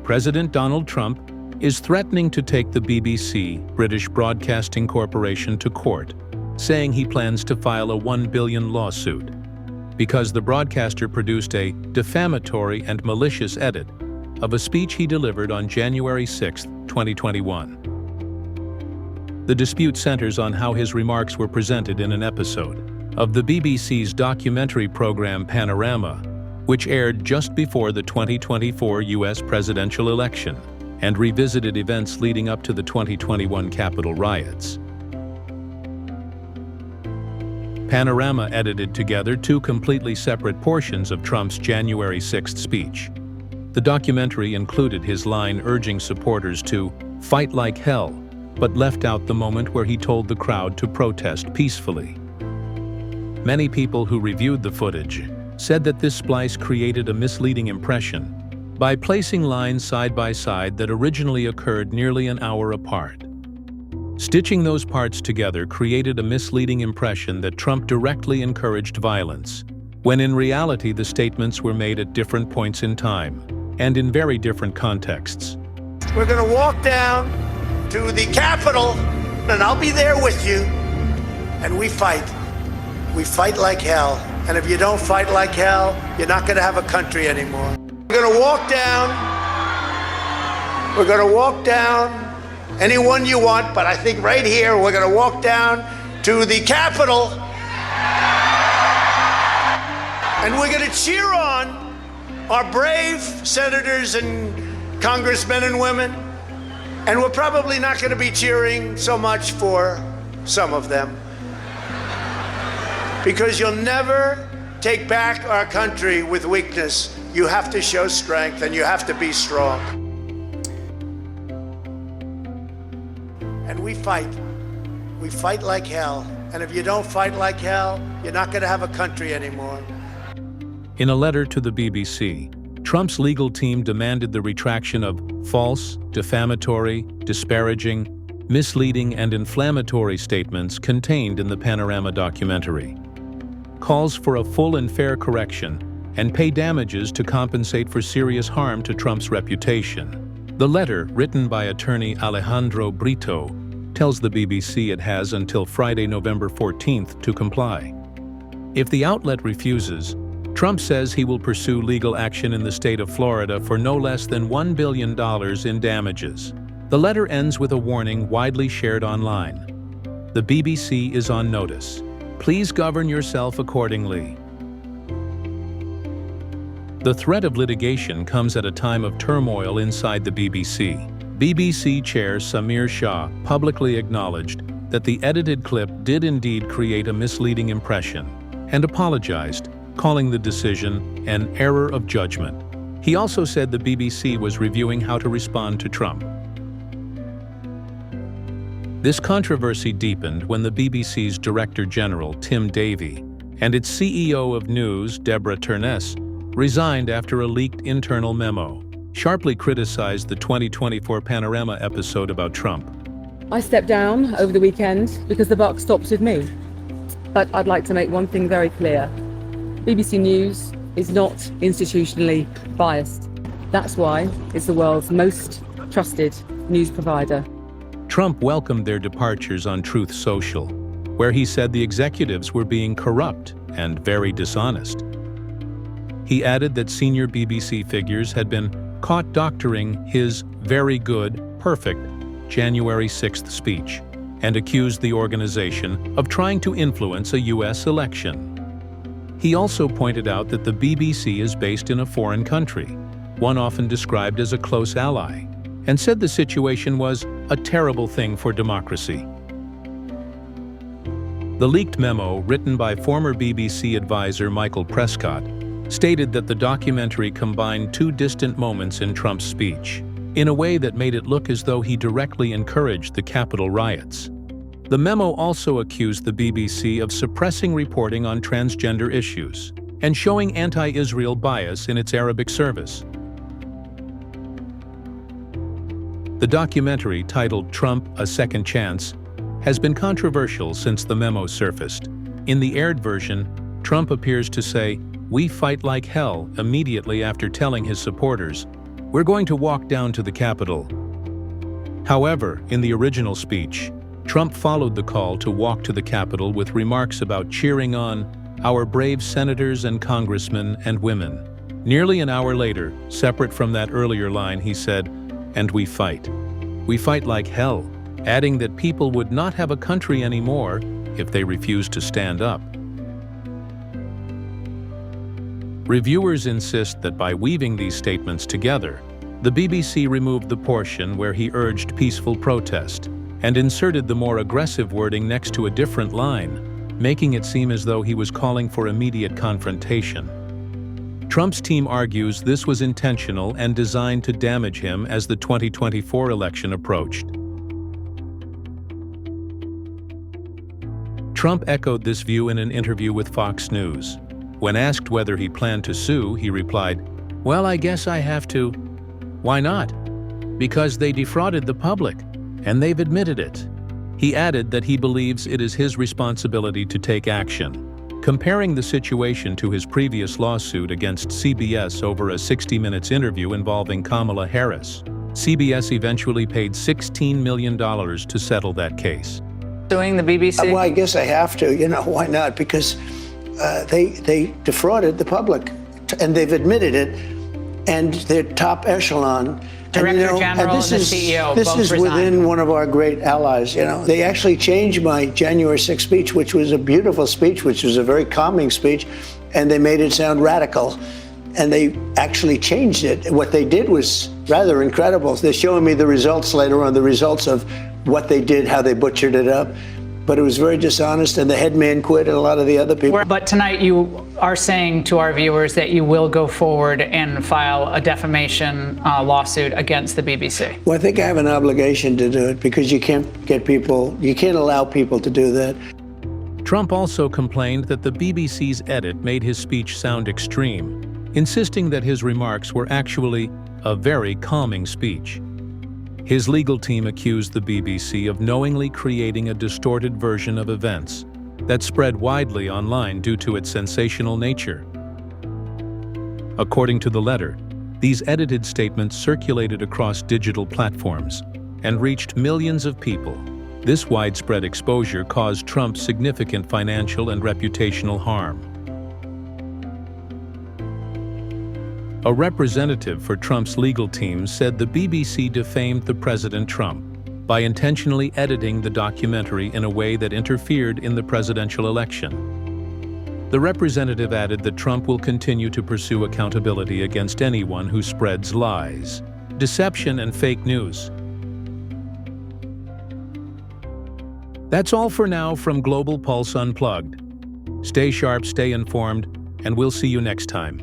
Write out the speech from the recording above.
President Donald Trump is threatening to take the BBC, British Broadcasting Corporation, to court, saying he plans to file a $1 billion lawsuit because the broadcaster produced a defamatory and malicious edit of a speech he delivered on January 6, 2021. The dispute centers on how his remarks were presented in an episode of the BBC's documentary program Panorama, which aired just before the 2024 U.S. presidential election and revisited events leading up to the 2021 Capitol riots. Panorama edited together two completely separate portions of Trump's January 6th speech. The documentary included his line urging supporters to fight like hell, but left out the moment where he told the crowd to protest peacefully. Many people who reviewed the footage said that this splice created a misleading impression by placing lines side by side that originally occurred nearly an hour apart. Stitching those parts together created a misleading impression that Trump directly encouraged violence, when in reality the statements were made at different points in time and in very different contexts. We're going to walk down to the Capitol, and I'll be there with you, and we fight. We fight like hell, and if you don't fight like hell, you're not going to have a country anymore. We're going to walk down. We're going to walk down anyone you want, but I think right here we're going to walk down to the Capitol, and we're going to cheer on our brave senators and congressmen and women, and we're probably not going to be cheering so much for some of them, because you'll never take back our country with weakness. You have to show strength, and you have to be strong. And we fight. We fight like hell. And if you don't fight like hell, you're not going to have a country anymore. In a letter to the BBC, Trump's legal team demanded the retraction of false, defamatory, disparaging, misleading, and inflammatory statements contained in the Panorama documentary. Calls for a full and fair correction and pay damages to compensate for serious harm to Trump's reputation. The letter, written by attorney Alejandro Brito, tells the BBC it has until Friday, November 14th to comply. If the outlet refuses, Trump says he will pursue legal action in the state of Florida for no less than $1 billion in damages. The letter ends with a warning widely shared online. The BBC is on notice. Please govern yourself accordingly. The threat of litigation comes at a time of turmoil inside the BBC. BBC Chair Samir Shah publicly acknowledged that the edited clip did indeed create a misleading impression and apologized, calling the decision an error of judgment. He also said the BBC was reviewing how to respond to Trump. This controversy deepened when the BBC's Director General, Tim Davie, and its CEO of News, Deborah Turness, resigned after a leaked internal memo, sharply criticized the 2024 Panorama episode about Trump. I stepped down over the weekend because the buck stops with me. But I'd like to make one thing very clear. BBC News is not institutionally biased. That's why it's the world's most trusted news provider. Trump welcomed their departures on Truth Social, where he said the executives were being corrupt and very dishonest. He added that senior BBC figures had been caught doctoring his very good, perfect January 6th speech and accused the organization of trying to influence a U.S. election. He also pointed out that the BBC is based in a foreign country, one often described as a close ally, and said the situation was a terrible thing for democracy. The leaked memo, written by former BBC advisor Michael Prescott, stated that the documentary combined two distant moments in Trump's speech, in a way that made it look as though he directly encouraged the Capitol riots. The memo also accused the BBC of suppressing reporting on transgender issues and showing anti-Israel bias in its Arabic service. The documentary, titled Trump: A Second Chance, has been controversial since the memo surfaced. In the aired version, Trump appears to say, "We fight like hell," immediately after telling his supporters, "We're going to walk down to the Capitol." However, in the original speech, Trump followed the call to walk to the Capitol with remarks about cheering on our brave senators and congressmen and women. Nearly an hour later, separate from that earlier line, he said, "And we fight. We fight like hell," adding that people would not have a country anymore if they refused to stand up. Reviewers insist that by weaving these statements together, the BBC removed the portion where he urged peaceful protest and inserted the more aggressive wording next to a different line, making it seem as though he was calling for immediate confrontation. Trump's team argues this was intentional and designed to damage him as the 2024 election approached. Trump echoed this view in an interview with Fox News. When asked whether he planned to sue, he replied, "Well, I guess I have to." Why not? Because they defrauded the public, and they've admitted it. He added that he believes it is his responsibility to take action, comparing the situation to his previous lawsuit against CBS over a 60 Minutes interview involving Kamala Harris. CBS eventually paid $16 million to settle that case. Suing the BBC? Well, I guess I have to. Why not? Because they defrauded the public, and they've admitted it, and they're top echelon. Director General and the CEO This both is resigned. within one of our great allies. They actually changed my January 6th speech, which was a beautiful speech, which was a very calming speech, and they made it sound radical. And they actually changed it. What they did was rather incredible. They're showing me the results later on, the results of what they did, how they butchered it up. But it was very dishonest, and the head man quit, and a lot of the other people. But tonight you are saying to our viewers that you will go forward and file a defamation lawsuit against the BBC. Well, I think I have an obligation to do it because you can't allow people to do that. Trump also complained that the BBC's edit made his speech sound extreme, insisting that his remarks were actually a very calming speech. His legal team accused the BBC of knowingly creating a distorted version of events that spread widely online due to its sensational nature. According to the letter, these edited statements circulated across digital platforms and reached millions of people. This widespread exposure caused Trump significant financial and reputational harm. A representative for Trump's legal team said the BBC defamed the President Trump by intentionally editing the documentary in a way that interfered in the presidential election. The representative added that Trump will continue to pursue accountability against anyone who spreads lies, deception, and fake news. That's all for now from Global Pulse Unplugged. Stay sharp, stay informed, and we'll see you next time.